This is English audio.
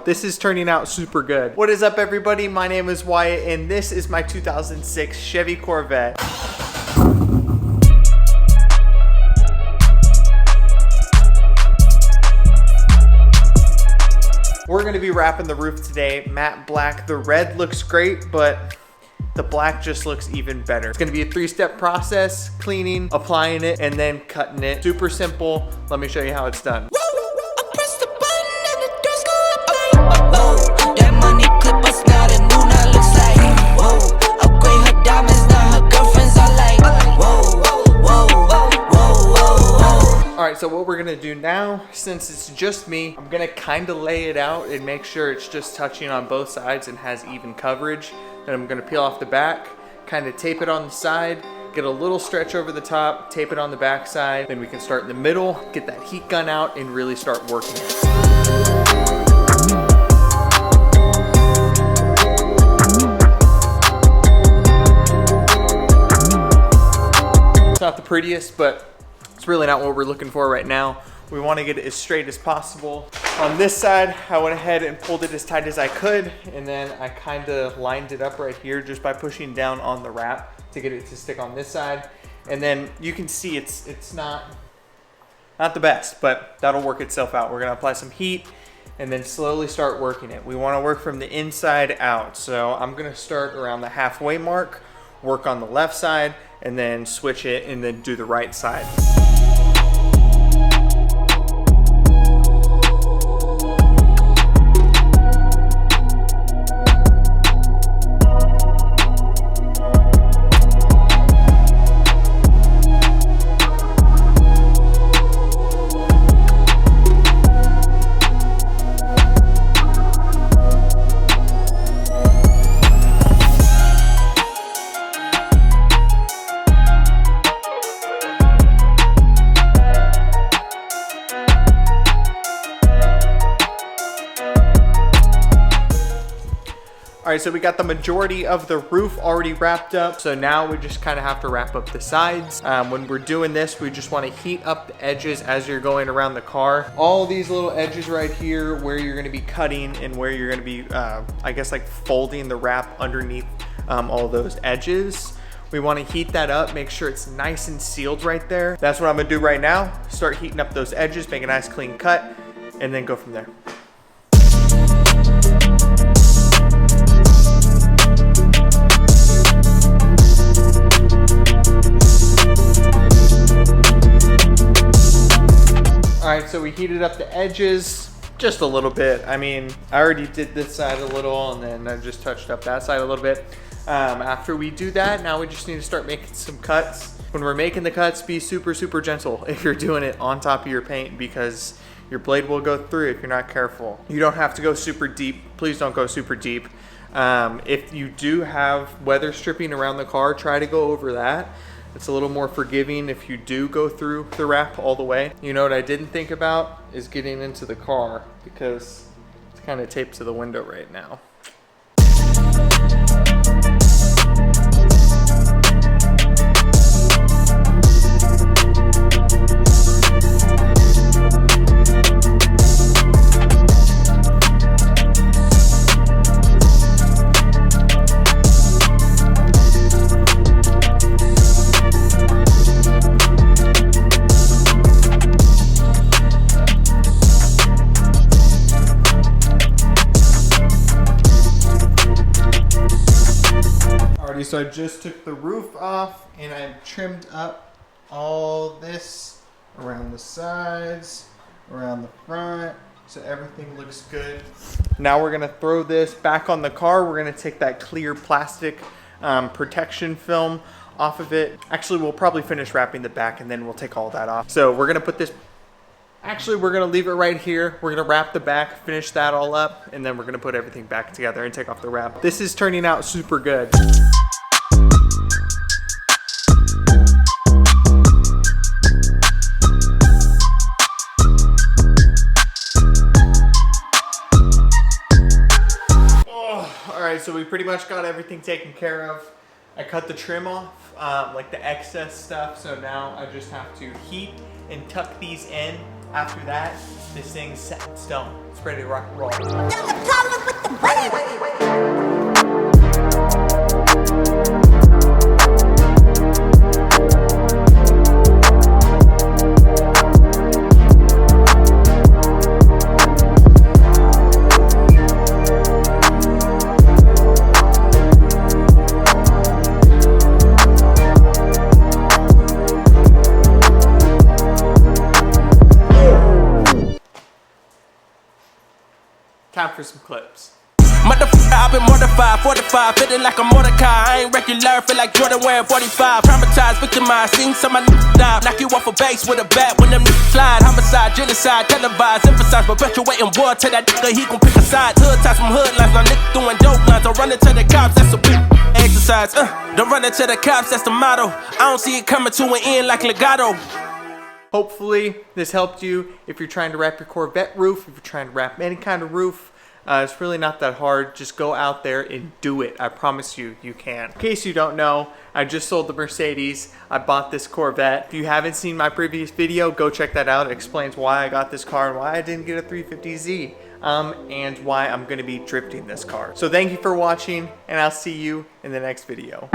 This is turning out super good. What is up, everybody? My name is Wyatt, and this is my 2006 Chevy Corvette. We're gonna be wrapping the roof today, matte black. The red looks great, but the black just looks even better. It's gonna be a 3-step process: cleaning, applying it, and then cutting it. Super simple. Let me show you how it's done. So what we're gonna do now, since it's just me, I'm gonna kind of lay it out and make sure it's just touching on both sides and has even coverage. Then I'm gonna peel off the back, kind of tape it on the side, get a little stretch over the top, tape it on the back side. Then we can start in the middle, get that heat gun out, and really start working it. It's not the prettiest, but it's really not what we're looking for right now. We want to get it as straight as possible. On this side, I went ahead and pulled it as tight as I could, and then I kind of lined it up right here just by pushing down on the wrap to get it to stick on this side. And then you can see it's not the best, but that'll work itself out. We're gonna apply some heat and then slowly start working it. We want to work from the inside out. So I'm gonna start around the halfway mark, work on the left side, and then switch it and then do the right side. All right, so we got the majority of the roof already wrapped up. So now we just kind of have to wrap up the sides. When we're doing this, we just want to heat up the edges as you're going around the car. All these little edges right here where you're going to be cutting and where you're going to be, I guess, like folding the wrap underneath all those edges. We want to heat that up, make sure it's nice and sealed right there. That's what I'm going to do right now. Start heating up those edges, make a nice clean cut, and then go from there. All right, so we heated up the edges just a little bit. I mean, I already did this side a little, and then I just touched up that side a little bit. After we do that, now we just need to start making some cuts. When we're making the cuts, be super, super gentle if you're doing it on top of your paint, because your blade will go through if you're not careful. You don't have to go super deep. Please don't go super deep. If you do have weather stripping around the car, try to go over that. It's a little more forgiving if you do go through the wrap all the way. You know what I didn't think about is getting into the car, because it's kind of taped to the window right now. So I just took the roof off and I trimmed up all this around the sides, around the front, so everything looks good. Now we're gonna throw this back on the car. We're gonna take that clear plastic protection film off of it. Actually, we'll probably finish wrapping the back and then we'll take all that off. So we're gonna put this, actually we're gonna leave it right here. We're gonna wrap the back, finish that all up, and then we're gonna put everything back together and take off the wrap. This is turning out super good. Alright, so we pretty much got everything taken care of. I cut the trim off, like the excess stuff, so now I just have to heat and tuck these in After that, this thing's set in stone. It's ready to rock and roll. Time for some clips. Motherfucker, I've been mortified, 45, feeling like a Mordecai. I ain't regular, feel like Jordan wearing 45. Traumatized, victimized, seen some of my niggas die. Knock you off a base with a bat when them niggas slide. Homicide, genocide, televised, emphasize, perpetuating war. Tell that nigga he gon' pick a side. Hood ties from hood lines, my nigga doing dope lines. Don't run into the cops, that's a big exercise. Don't run into the cops, that's the motto. I don't see it coming to an end like legato. Hopefully this helped you if you're trying to wrap your Corvette roof, if you're trying to wrap any kind of roof. It's really not that hard. Just go out there and do it. I promise you, you can. In case you don't know, I just sold the Mercedes. I bought this Corvette. If you haven't seen my previous video, go check that out. It explains why I got this car and why I didn't get a 350Z. And why I'm gonna be drifting this car. So thank you for watching, and I'll see you in the next video.